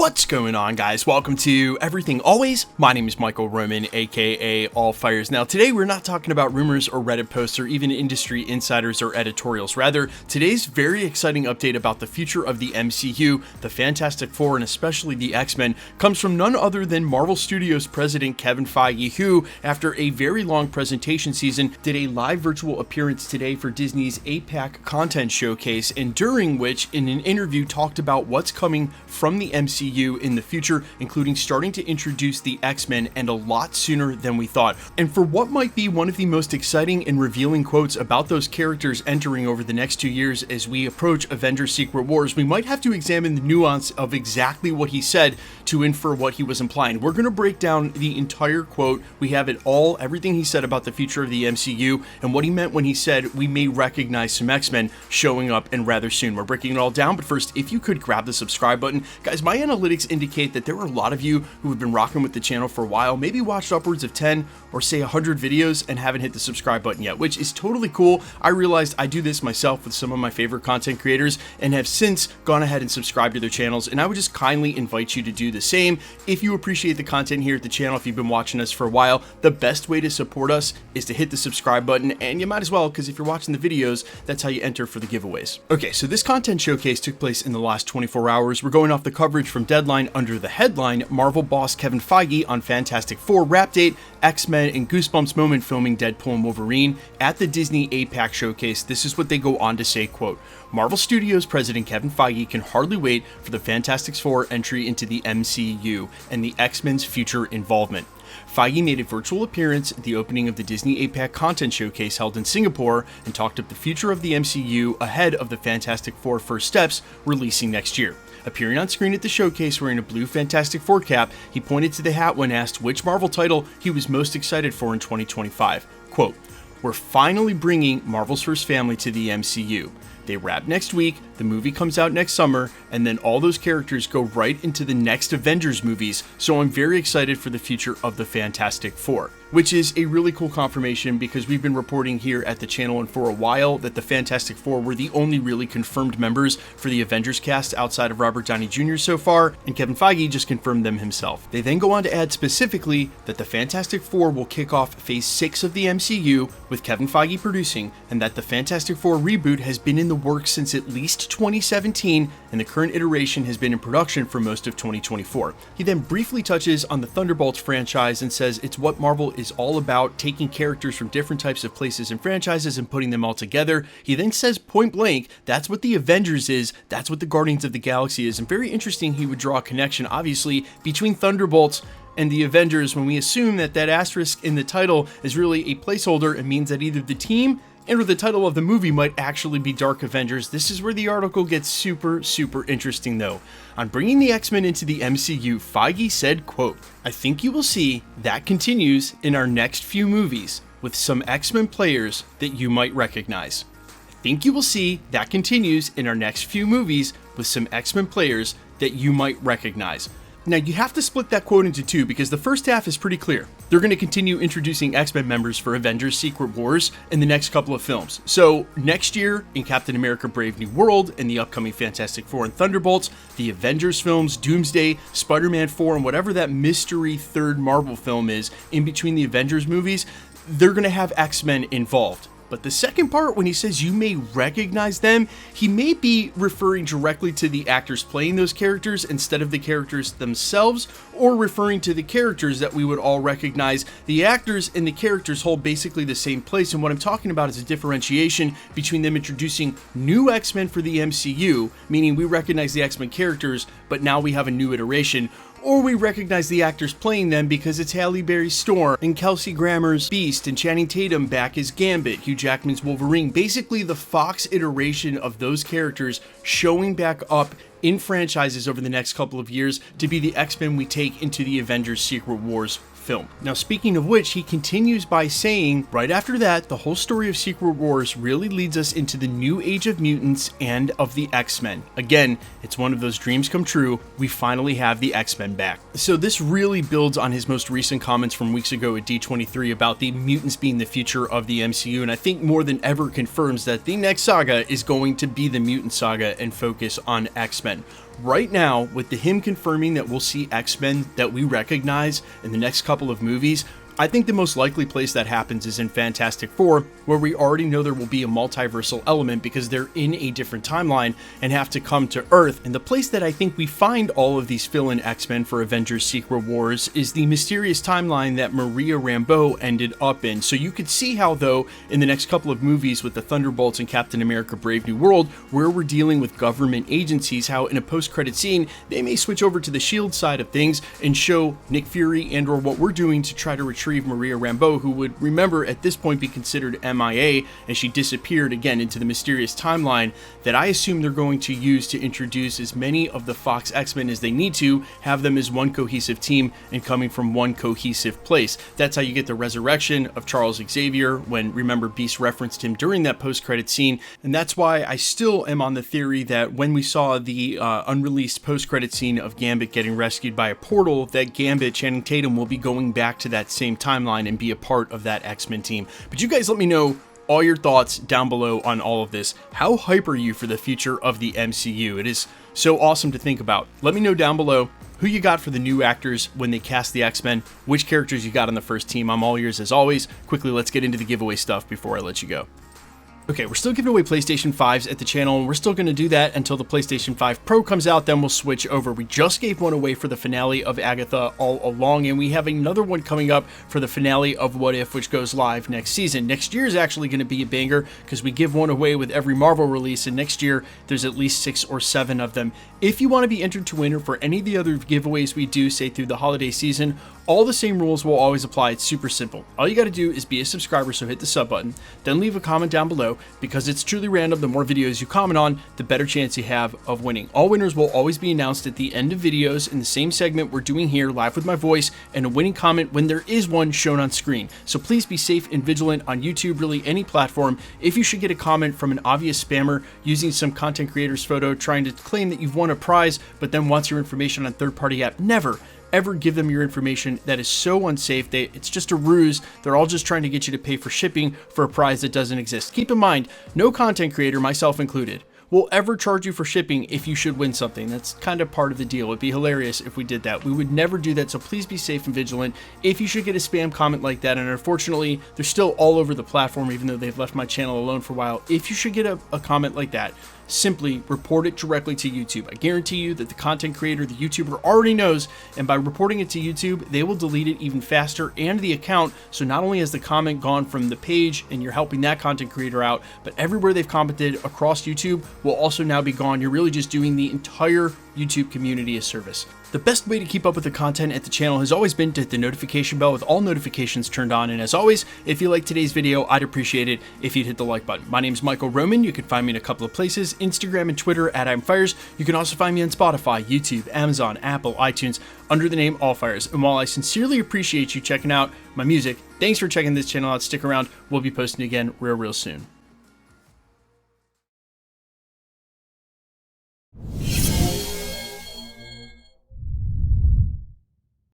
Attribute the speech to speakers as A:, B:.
A: What's going on, guys? Welcome to Everything Always. My name is Michael Roman, aka All Fires. Now, today we're not talking about rumors or Reddit posts or even industry insiders or editorials. Rather, today's very exciting update about the future of the MCU, the Fantastic Four, and especially the X-Men, comes from none other than Marvel Studios president Kevin Feige, who, after a very long presentation season, did a live virtual appearance today for Disney's APAC content showcase, and during which, in an interview, talked about what's coming from the MCU in the future, including starting to introduce the X-Men, and a lot sooner than we thought. And for what might be one of the most exciting and revealing quotes about those characters entering over the next 2 years as we approach Avengers Secret Wars, we might have to examine the nuance of exactly what he said to infer what he was implying. We're going to break down the entire quote. We have it all, everything he said about the future of the MCU, and what he meant when he said we may recognize some X-Men showing up and rather soon. We're breaking it all down, but first, if you could grab the subscribe button. Guys, my analytics indicate that there are a lot of you who have been rocking with the channel for a while, maybe watched upwards of 10 or say 100 videos and haven't hit the subscribe button yet, which is totally cool. I realized I do this myself with some of my favorite content creators and have since gone ahead and subscribed to their channels, and I would just kindly invite you to do the same. If you appreciate the content here at the channel, if you've been watching us for a while, the best way to support us is to hit the subscribe button, and you might as well, because if you're watching the videos, that's how you enter for the giveaways. Okay, so this content showcase took place in the last 24 hours. We're going off the coverage from Deadline under the headline, Marvel boss Kevin Feige on Fantastic Four wrap date, X-Men and Goosebumps moment filming Deadpool and Wolverine at the Disney APAC showcase. This is what they go on to say, quote, Marvel Studios president Kevin Feige can hardly wait for the Fantastic Four entry into the MCU and the X-Men's future involvement. Feige made a virtual appearance at the opening of the Disney APAC content showcase held in Singapore and talked up the future of the MCU ahead of the Fantastic Four First Steps releasing next year. Appearing on screen at the showcase wearing a blue Fantastic Four cap, he pointed to the hat when asked which Marvel title he was most excited for in 2025. Quote, "We're finally bringing Marvel's first family to the MCU. They wrap next week, the movie comes out next summer, and then all those characters go right into the next Avengers movies, so I'm very excited for the future of the Fantastic Four." Which is a really cool confirmation, because we've been reporting here at the channel and for a while that the Fantastic Four were the only really confirmed members for the Avengers cast outside of Robert Downey Jr. so far, and Kevin Feige just confirmed them himself. They then go on to add specifically that the Fantastic Four will kick off Phase 6 of the MCU with Kevin Feige producing, and that the Fantastic Four reboot has been in the works since at least 2017, and the current iteration has been in production for most of 2024. He then briefly touches on the Thunderbolts franchise and says it's what Marvel is all about, taking characters from different types of places and franchises and putting them all together. He then says point blank, that's what the Avengers is, that's what the Guardians of the Galaxy is, and very interesting he would draw a connection, obviously, between Thunderbolts and the Avengers when we assume that that asterisk in the title is really a placeholder and means that either the team and/or the title of the movie might actually be Dark Avengers. This is where the article gets super interesting though. On bringing the X-Men into the MCU, Feige said, quote, "I think you will see that continues in our next few movies with some X-Men players that you might recognize. I think you will see that continues in our next few movies with some X-Men players that you might recognize." Now, you have to split that quote into two, because the first half is pretty clear. They're going to continue introducing X-Men members for Avengers Secret Wars in the next couple of films. So next year in Captain America Brave New World and the upcoming Fantastic Four and Thunderbolts, the Avengers films, Doomsday, Spider-Man 4, and whatever that mystery third Marvel film is in between the Avengers movies, they're going to have X-Men involved. But the second part, when he says you may recognize them, he may be referring directly to the actors playing those characters instead of the characters themselves, or referring to the characters that we would all recognize. The actors and the characters hold basically the same place, and what I'm talking about is a differentiation between them introducing new X-Men for the MCU, meaning we recognize the X-Men characters, but now we have a new iteration, or we recognize the actors playing them because it's Halle Berry's Storm and Kelsey Grammer's Beast and Channing Tatum back as Gambit, Hugh Jackman's Wolverine. Basically the Fox iteration of those characters showing back up in franchises over the next couple of years to be the X-Men we take into the Avengers Secret Wars film. Now, speaking of which, he continues by saying, right after that, the whole story of Secret Wars really leads us into the new age of mutants and of the X-Men. Again, it's one of those dreams come true. We finally have the X-Men back. So this really builds on his most recent comments from weeks ago at D23 about the mutants being the future of the MCU, and I think more than ever confirms that the next saga is going to be the Mutant Saga and focus on X-Men. right now, with him confirming that we'll see X-Men that we recognize in the next couple of movies, I think the most likely place that happens is in Fantastic Four, where we already know there will be a multiversal element because they're in a different timeline and have to come to Earth. And the place that I think we find all of these fill-in X-Men for Avengers Secret Wars is the mysterious timeline that Maria Rambeau ended up in. So you could see how, though, in the next couple of movies with the Thunderbolts and Captain America Brave New World, where we're dealing with government agencies, how in a post-credit scene, they may switch over to the S.H.I.E.L.D. side of things and show Nick Fury and or what we're doing to try to retrieve Maria Rambeau, who would, remember, at this point be considered MIA, and she disappeared again into the mysterious timeline that I assume they're going to use to introduce as many of the Fox X-Men as they need to, have them as one cohesive team and coming from one cohesive place. That's how you get the resurrection of Charles Xavier when, remember, Beast referenced him during that post-credit scene, and that's why I still am on the theory that when we saw the unreleased post-credit scene of Gambit getting rescued by a portal, that Gambit, Channing Tatum, will be going back to that same timeline and be a part of that X-Men team. But you guys let me know all your thoughts down below on all of this. How hype are you for the future of the MCU? It is so awesome to think about. Let me know down below who you got for the new actors when they cast the X-Men, which characters you got on the first team. I'm all ears as always. Quickly, let's get into the giveaway stuff before I let you go. Okay, we're still giving away PlayStation 5s at the channel, and we're still going to do that until the PlayStation 5 Pro comes out, then we'll switch over. We just gave one away for the finale of Agatha All Along, and we have another one coming up for the finale of What If, which goes live next season. Next year is actually going to be a banger, because we give one away with every Marvel release, and next year there's at least 6 or 7 of them. If you want to be entered to win for any of the other giveaways we do, say through the holiday season, all the same rules will always apply. It's super simple. All you got to do is be a subscriber, so hit the sub button, then leave a comment down below. Because it's truly random, the more videos you comment on, the better chance you have of winning. All winners will always be announced at the end of videos in the same segment we're doing here, live with my voice, and a winning comment when there is one shown on screen. So please be safe and vigilant on YouTube, really any platform. If you should get a comment from an obvious spammer using some content creator's photo trying to claim that you've won a prize, but then wants your information on third-party app, never ever give them your information. That is so unsafe. It's just a ruse. They're all just trying to get you to pay for shipping for a prize that doesn't exist. Keep in mind, no content creator, myself included, will ever charge you for shipping if you should win something. That's kind of part of the deal. It'd be hilarious if we did that. We would never do that, so please be safe and vigilant. If you should get a spam comment like that, and unfortunately, they're still all over the platform, even though they've left my channel alone for a while. If you should get a comment like that, simply report it directly to YouTube. I guarantee you that the content creator, the YouTuber, already knows, and by reporting it to YouTube, they will delete it even faster and the account. So not only has the comment gone from the page and you're helping that content creator out, but everywhere they've commented across YouTube will also now be gone. You're really just doing the entire YouTube community a service. The best way to keep up with the content at the channel has always been to hit the notification bell with all notifications turned on. And as always, if you like today's video, I'd appreciate it if you'd hit the like button. My name's Michael Roman. You can find me in a couple of places, Instagram and Twitter at I'mFires. You can also find me on Spotify, YouTube, Amazon, Apple, iTunes under the name All Fires. And while I sincerely appreciate you checking out my music, thanks for checking this channel out. Stick around. We'll be posting again real soon.